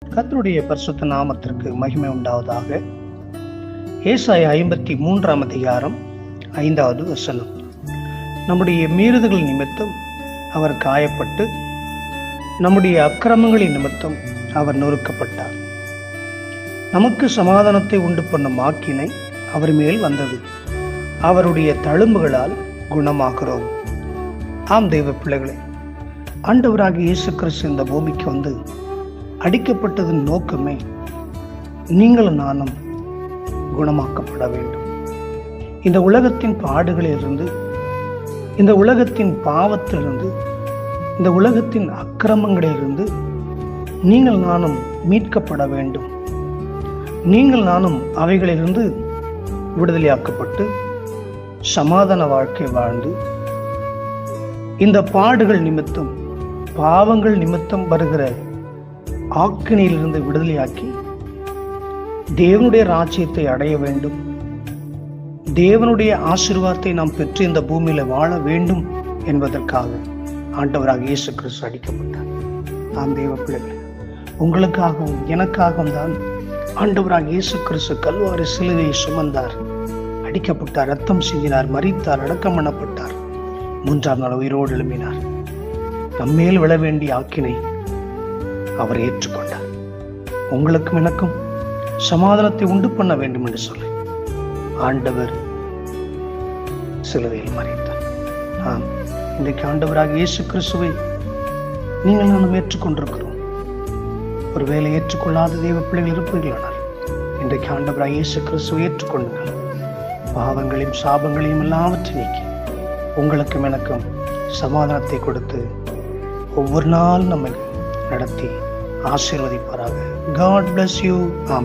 கர்த்தருடைய பரிசுத்த நாமத்திற்கு மகிமை உண்டாவதாக. ஏசாயா 53 அதிகாரம் 5வது வசனம். நம்முடைய மீறுதல்கள் நிமித்தம் அவர் காயப்பட்டு, நம்முடைய அக்கிரமங்களின் நிமித்தம் அவர் நொறுக்கப்பட்டார். நமக்கு சமாதானத்தை உண்டு பண்ணும் ஆக்கினை அவர் மேல் வந்தது, அவருடைய தழும்புகளால் குணமாகிறோம். ஆம் தெய்வ பிள்ளைகளே, ஆண்டவராகிய இயேசு கிறிஸ்து இந்த பூமிக்கு வந்து அடிக்கப்பட்டதன் நோக்கமே நீங்களும் நானும் குணமாக்கப்பட வேண்டும். இந்த உலகத்தின் பாடுகளிலிருந்து, இந்த உலகத்தின் பாவத்திலிருந்து, இந்த உலகத்தின் அக்கிரமங்களிலிருந்து நீங்கள் நானும் மீட்கப்பட வேண்டும். நீங்கள் நானும் அவைகளிலிருந்து விடுதலையாக்கப்பட்டு சமாதான வாழ்க்கை வாழ்ந்து, இந்த பாடுகள் நிமித்தம், பாவங்கள் நிமித்தம் வருகிற ஆக்கினையிலிருந்து விடுதலையாக்கி தேவனுடைய ராஜ்யத்தை அடைய வேண்டும். தேவனுடைய ஆசீர்வாதத்தை நாம் பெற்று இந்த பூமியில வாழ வேண்டும் என்பதற்காக ஆண்டவராக இயேசு கிறிஸ்து அடிக்கப்பட்டார். ஆம் தேவ பிள்ளைகளே, உங்களுக்காகவும் எனக்காகவும் தான் ஆண்டவராக இயேசு கிறிஸ்து கல்வாரி சிலுவையை சுமந்தார், அடிக்கப்பட்டார், ரத்தம் சிந்தினார், மரித்தார், அடக்கம் பண்ணப்பட்டார், 3ஆம் நாள் உயிரோடு எழும்பினார். நம்மேல் விழ வேண்டிய ஆக்கினை அவர் ஏற்றுக்கொண்டார். உங்களுக்கும் எனக்கும் சமாதானத்தை உண்டு பண்ண வேண்டும் என்று சொல்லி ஆண்டவர் சிலுவையில் மரித்தார். ஆம், இன்றைக்கு ஆண்டவராக இயேசு கிறிஸ்துவை நீங்கள் நானும் ஏற்றுக்கொண்டிருக்கிறோம். ஒருவேளை ஏற்றுக்கொள்ளாத தெய்வ பிள்ளைகள் இருப்பீர்களானால் இன்றைக்கு ஆண்டவராக இயேசு கிறிஸ்துவை ஏற்றுக்கொள்ளுங்கள். பாவங்களையும் சாபங்களையும் எல்லாவற்றையும் நீக்கி உங்களுக்கும் எனக்கும் சமாதானத்தை கொடுத்து ஒவ்வொரு நாள் நம்மை நடத்தி ஆசீர்வதிப்பாராக. God bless you. ஆமென்.